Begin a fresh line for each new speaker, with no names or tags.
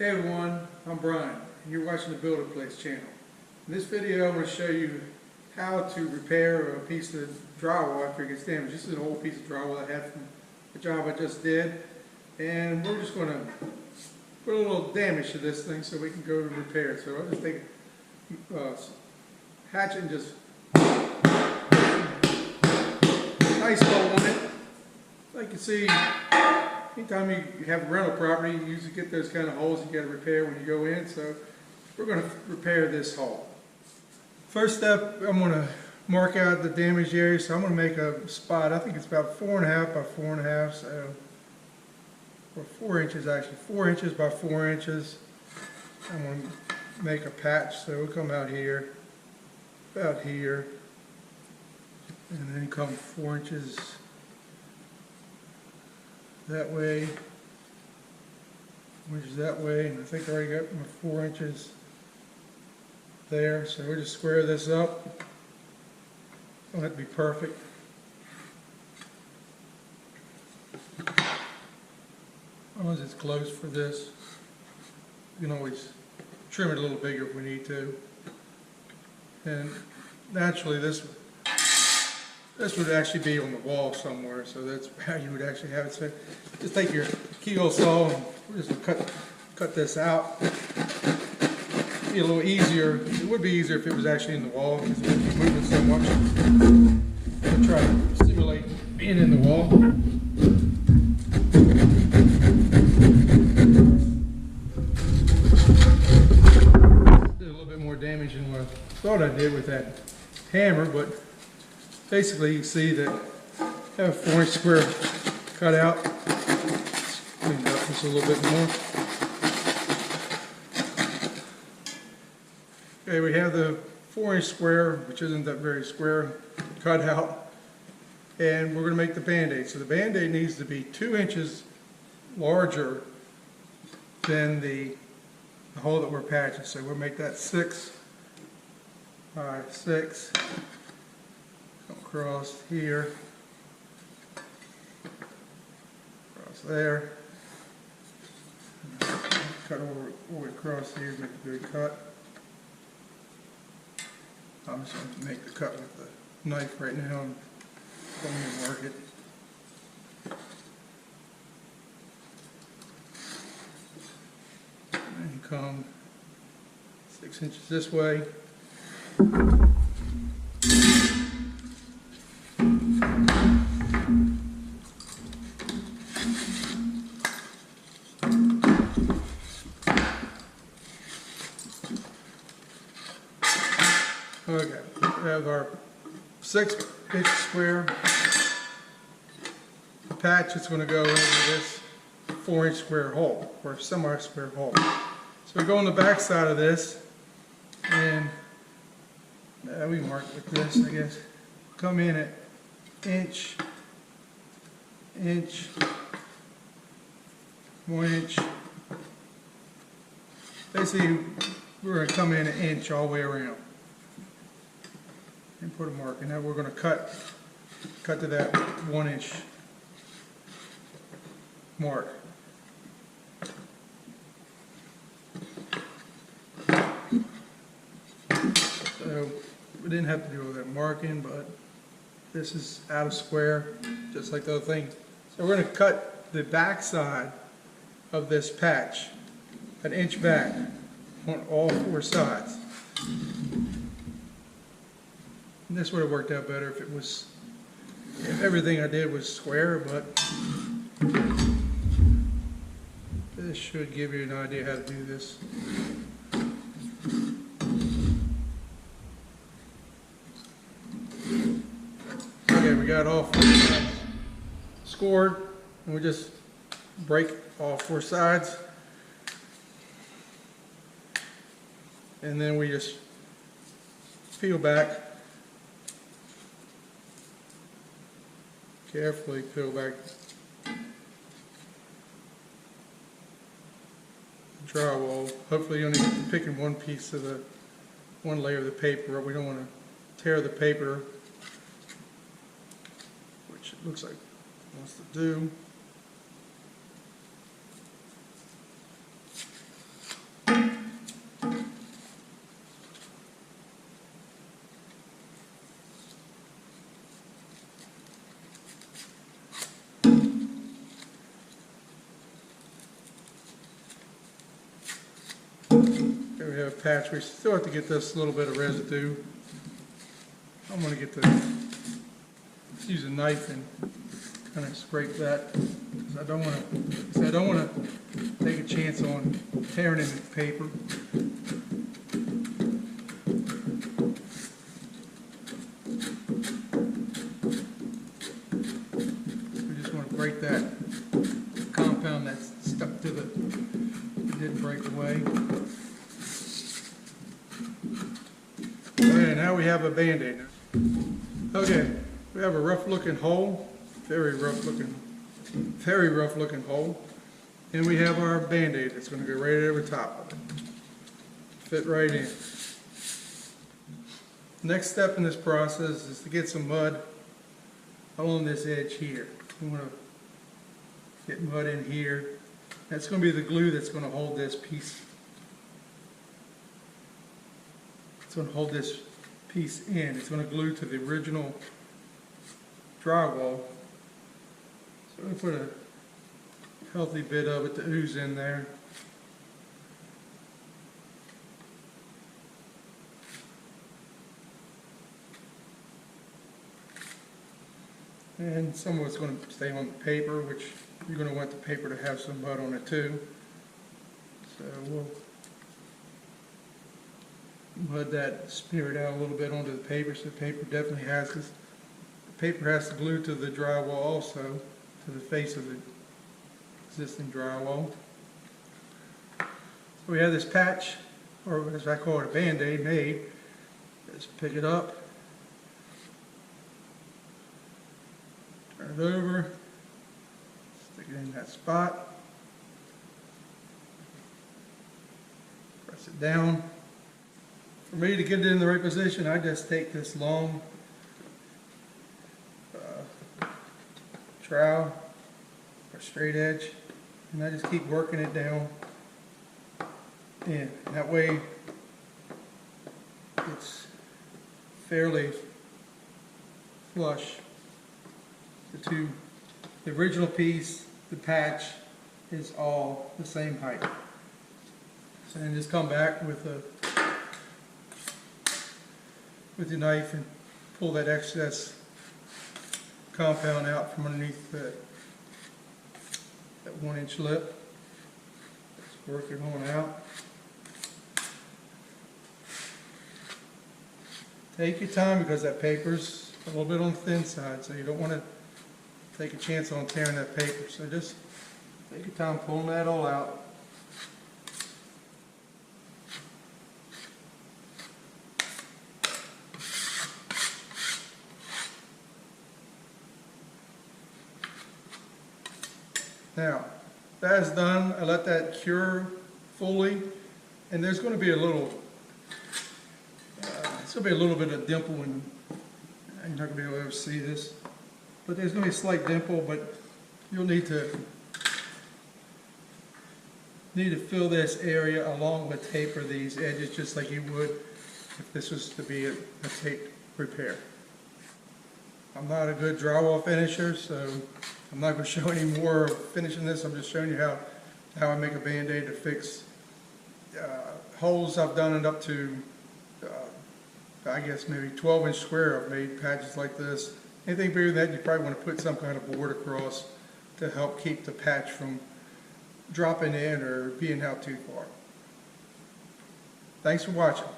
Hey everyone, I'm Brian, and you're watching the Builder Place channel. In this video, I'm going to show you how to repair a piece of drywall after it gets damaged. This is an old piece of drywall I had from the job I just did, and we're just going to put a little damage to this thing so we can go to repair it. So I'll just take a hatchet and just nice hole in it. Like you can see, anytime you have a rental property, you usually get those kind of holes you got to repair when you go in. So we're going to repair this hole. First step, I'm going to mark out the damaged area. So I'm going to make a spot. I think it's about 4.5 by 4.5, so or 4 inches actually, 4 inches by 4 inches. I'm going to make a patch. So we'll come out here, about here, and then come 4 inches. That way, 4 inches that way, and I think I already got my 4 inches there, so we'll just square this up. Don't have to be perfect. As long as it's close for this, you can always trim it a little bigger if we need to. And naturally this would actually be on the wall somewhere, so that's how you would actually have it. So just take your keyhole saw and we're just going to cut this out. Be a little easier. It would be easier if it was actually in the wall because it would be moving so much. I'm going to try to simulate being in the wall. Did a little bit more damage than what I thought I did with that hammer, but basically, you can see that I have a 4 inch square cut out. Clean it up just a little bit more. Okay, we have the 4 inch square, which isn't that very square, cut out. And we're going to make the band-aid. So the band-aid needs to be 2 inches larger than the hole that we're patching. So we'll make that 6 by 6. Across here, across there, cut over across here, make a good cut. I'm just going to make the cut with the knife right now and don't even work it. And then you come 6 inches this way. Okay, we have our 6 inch square patch that's going to go into this 4 inch square hole, or semi-square hole. So we go on the back side of this, and we mark it like this, I guess. Come in at inch, 1 inch. Basically, we're going to come in an inch all the way around. And put a mark, and now we're going to cut to that 1 inch mark. So we didn't have to do all that marking, but this is out of square, just like the other thing. So we're going to cut the back side of this patch an inch back on all 4 sides. And this would have worked out better if everything I did was square, but this should give you an idea how to do this. Okay, we got all 4 sides scored, and we just break all 4 sides. And then we just peel back. Carefully peel back the drywall. Hopefully you're only picking one piece of one layer of the paper. We don't want to tear the paper, which it looks like it wants to do. There we have a patch. We still have to get this little bit of residue. I'm going to get use a knife and kind of scrape that, because I don't want to take a chance on tearing into the paper. We just want to break that compound that's stuck to it didn't break away. Okay, now we have a Band-Aid. Okay, we have a rough looking hole, very rough looking hole. And we have our Band-Aid that's going to go right over top of it. Fit right in. Next step in this process is to get some mud along this edge here. We want to get mud in here. That's going to be the glue that's going to hold this piece. It's going to hold this piece in. It's going to glue to the original drywall. So I'm going to put a healthy bit of it to ooze in there. And some of it's going to stay on the paper, which you're going to want the paper to have some mud on it too. So we'll mud that, smear it out a little bit onto the paper, so the paper definitely has, because the paper has to glue to the drywall also, to the face of the existing drywall. So we have this patch, or as I call it, a Band-Aid made. Just pick it up, turn it over, stick it in that spot, press it down. For me to get it in the right position, I just take this long trowel or straight edge, and I just keep working it down. And that way it's fairly flush. The original piece, the patch, is all the same height. So then just come back with your knife and pull that excess compound out from underneath that 1-inch lip. Just work it on out. Take your time, because that paper's a little bit on the thin side, so you don't want to take a chance on tearing that paper. So just take your time pulling that all out. Now, that is done. I let that cure fully, and there's going to be a little, it's going to be a little bit of dimple, and you're not going to be able to see this, but there's going to be a slight dimple. But you'll need to fill this area along with taper these edges, just like you would if this was to be a tape repair. I'm not a good drywall finisher, so I'm not going to show any more of finishing this. I'm just showing you how I make a Band-Aid to fix holes. I've done it up to, I guess maybe 12-inch square. I've made patches like this. Anything bigger than that, you probably want to put some kind of board across to help keep the patch from dropping in or being out too far. Thanks for watching.